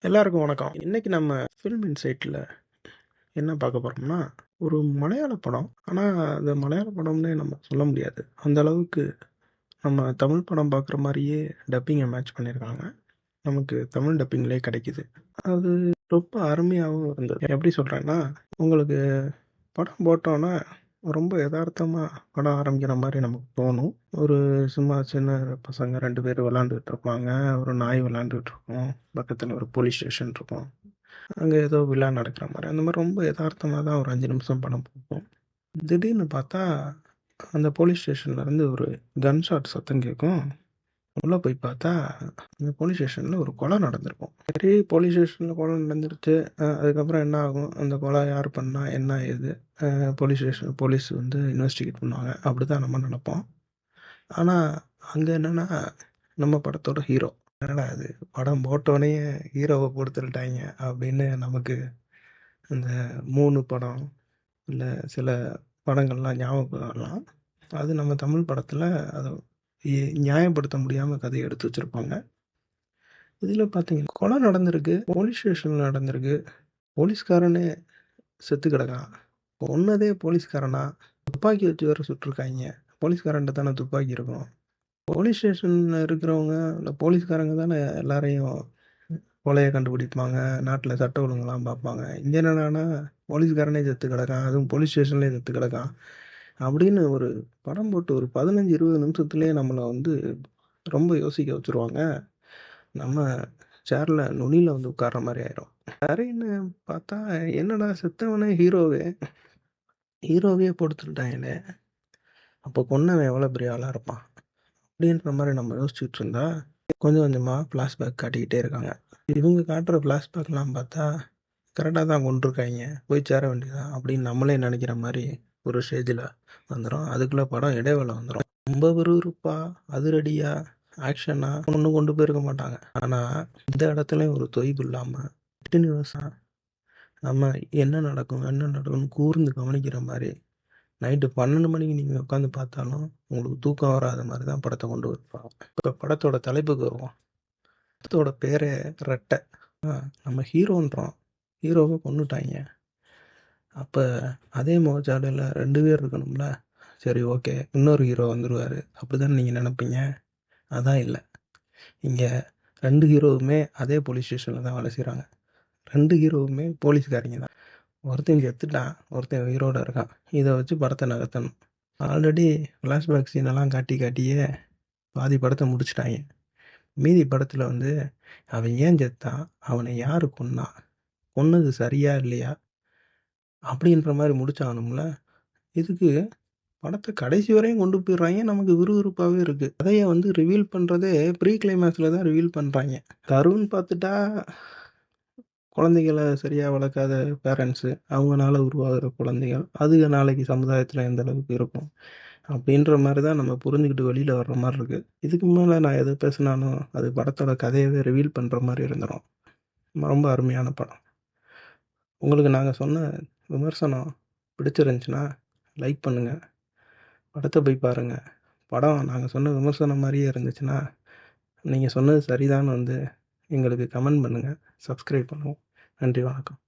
எல்லாருக்கும் வணக்கம். இன்னைக்கு நம்ம ஃபில்ம் இன்சைட்ல என்ன பார்க்க போறோம்னா, ஒரு மலையாள படம். ஆனா, அது மலையாள படம்னே நம்ம சொல்ல முடியாது. அந்த அளவுக்கு நம்ம தமிழ் படம் பார்க்குற மாரியே டப்பிங்க மேட்ச் பண்ணியிருக்காங்க. நமக்கு தமிழ் டப்பிங்லேயே கிடைக்குது. அது ரொம்ப அருமையாவும் இருந்தது. எப்படி சொல்றேன்னா, உங்களுக்கு படம் போட்டோன்னா, ரொம்ப எதார்த்தமா படம் ஆரம்பிக்கிற மாரி நமக்கு தோணும். ஒரு சும்மா சின்ன பசங்க 2 பேர் விளாண்டுட்டு இருப்பாங்க. ஒரு நாய் விளாண்டுட்டு இருக்கும். பக்கத்துல ஒரு போலீஸ் ஸ்டேஷன் இருக்கும். அங்க ஏதோ விழா நடக்கிற மாரி. அந்த மாரி ரொம்ப எதார்த்தமா தான் ஒரு 5 நிமிஷம் படம் போகும். திடீர்னு பார்த்தா, அந்த போலீஸ் ஸ்டேஷன்ல இருந்து ஒரு கன் ஷாட் சத்தம் கேட்கும். உள்ள போய் பார்த்தா, அந்த போலீஸ் ஸ்டேஷன்ல ஒரு கொலை நடந்திருக்கும். சரி, போலீஸ் ஸ்டேஷன்ல கொலை நடந்துருச்சு. அதுக்கப்புறம் என்ன ஆகும்? அந்த கொலை யார் பண்ணா? என்ன ஏது? போலீஸ் வந்து இன்வெஸ்டிகேட் பண்ணுவாங்க. அப்படிதான் நம்ம நெனைப்போம். ஆனா, அங்க என்னன்னா, நம்ம படத்தோட ஹீரோ. என்னடா இது! படம் போட்டோனயே ஹீரோவ போட்டு தள்ளிட்டாய்ங்க அப்படின்னு நமக்கு இந்த 3 படம், இல்ல சில படங்கள்லாம் ஞாபகம் வரலாம். அது நம்ம தமிழ் படத்துல அத நியாயப்படுத்த முடியாம கதைய எடுத்து வச்சிருப்பாங்க. இதுல பார்த்தீங்கன்னா, கொலை நடந்திருக்கு. போலீஸ் ஸ்டேஷன்ல நடந்திருக்கு. போலீஸ்காரனே செத்து கிடக்கான். கொன்னதே போலீஸ்காரனா? துப்பாக்கி வச்சு வேற சுட்டுருக்காய்ங்க. போலீஸ்காரன்ட்ட தானே துப்பாக்கி இருக்கும். போலீஸ் ஸ்டேஷன்ல இருக்கிறவங்க, இந்த போலீஸ்காரங்க தானே எல்லாரையும் கொலைய கண்டுபிடிப்பாங்க. நாட்டுல சட்ட ஒழுங்குலாம் பார்ப்பாங்க. இங்க என்னடான்னா, போலீஸ்காரனே செத்து கிடக்கான். அதுவும் போலீஸ் ஸ்டேஷன்லயே செத்து கிடக்கான். அப்படின்னு ஒரு படம் போட்டு ஒரு 15, 20 நிமிஷத்துலயே நம்மள வந்து ரொம்ப யோசிக்க வச்சுருவாங்க. நம்ம சேர்ல நுனியில வந்து உட்கார்ற மாரி ஆயிரும். சரின்னு பார்த்தா, என்னடா செத்தவனே ஹீரோவையே போட்டு தள்ளிட்டாங்களே! அப்போ கொன்னவன் எவ்வளோ பெரிய ஆளா இருப்பான்? அப்படின்ற மாரி நம்ம யோசிச்சுட்டு இருந்தா, கொஞ்சம் கொஞ்சமா ஃப்ளாஷ்பேக் காட்டிக்கிட்டே இருக்காங்க. இவங்க காட்டுற ஃப்ளாஷ்பேக்லாம் பார்த்தா, கரெக்ட்டா தான் கொன்றுருக்காய்ங்க. போய் சேர வேண்டியதுதான் அப்படின்னு நம்மளே நெனைக்கிற மாரி ஒரு ஸ்டேஜ்ல வந்துரும். அதுக்குள்ள படம் இடைவேளை வந்துரும். ரொம்ப விறுவிறுப்பா, அதிரடியா, ஆக்ஷனா ஒண்ணும் கொண்டு போயிருக்க மாட்டாங்க. ஆனா, இந்த இடத்துலயும் ஒரு தொய்வு இல்லாம, கன்டினியூஸா நம்ம என்ன நடக்கும்னு கூர்ந்து கவனிக்கிற மாரி, நைட்டு 12 மணிக்கு நீங்க உட்காந்து பார்த்தாலும், உங்களுக்கு தூக்கம் வராத மாரி தான் படத்த கொண்டு வருவாங்க. இப்ப படத்தோட தலைப்புக்கு வருவோம். படத்தோட பேரே ரெட்டை. நம்ம ஹீரோன்றோம். ஹீரோவ கொன்னுட்டாய்ங்க. அப்ப அதே முகச்சாலையில 2 பேர் இருக்கணும்ல. சரி, ஓகே. இன்னொரு ஹீரோ வந்துருவாரு. அப்படிதானே நீங்க நெனைப்பீங்க. அதான் இல்ல. இங்க 2 ஹீரோவுமே அதே போலீஸ் ஸ்டேஷன்ல தான் வேலை செய்றாங்க. 2 ஹீரோவுமே போலீஸ்காரங்க தான். ஒருத்தன் செத்துட்டான். ஒருத்தன் உயிரோட இருக்கான். இத வச்சு படத்த நகர்த்தணும். ஆல்ரெடி ஃப்ளாஷ்பேக் சீனெல்லாம் காட்டியே பாதி படத்த முடிச்சுட்டாய்ங்க. மீதி படத்துல வந்து அவன் ஏன் செத்தான்? அவன யாரு கொன்னா? கொன்னது சரியா? இல்லையா? அப்படின்ற மாரி முடிச்சாகணும்ல. இதுக்கு படத்த கடைசி வரையும் கொண்டு போயிடுறாய்ங்க. நமக்கு விறுவிறுப்பாவே இருக்கு. கதைய வந்து ரிவீல் பண்றதே ப்ரீ கிளைமாக்ஸ்ல தான் ரிவீல் பண்றாய்ங்க. கருன்னு பார்த்துட்டா, குழந்தைகள சரியா வளர்க்காத பேரண்ட்ஸு, அவங்கனால உருவாகுற குழந்தைகள், அதுக நாளைக்கு சமுதாயத்துல எந்த அளவுக்கு இருக்கும்? அப்படின்ற மாரி தான் நம்ம புரிஞ்சுக்கிட்டு வெளியில வர்ற மாரி இருக்கு. இதுக்கு மேல நான் எது பேசினாலும், அது படத்தோட கதையவே ரிவீல் பண்ற மாரி இருந்துரும். ரொம்ப அருமையான படம். உங்களுக்கு நாங்க சொன்ன விமர்சனம் பிடிச்சிருந்துச்சுன்னா, லைக் பண்ணுங்க. படத்த போய் பாருங்க. படம் நாங்க சொன்ன விமர்சனம் மாரியே இருந்துச்சுன்னா, நீங்க சொன்னது சரிதான்னு வந்து எங்களுக்கு கமெண்ட் பண்ணுங்க. சப்ஸ்கிரைப் பண்ணுவோம். நன்றி, வணக்கம்.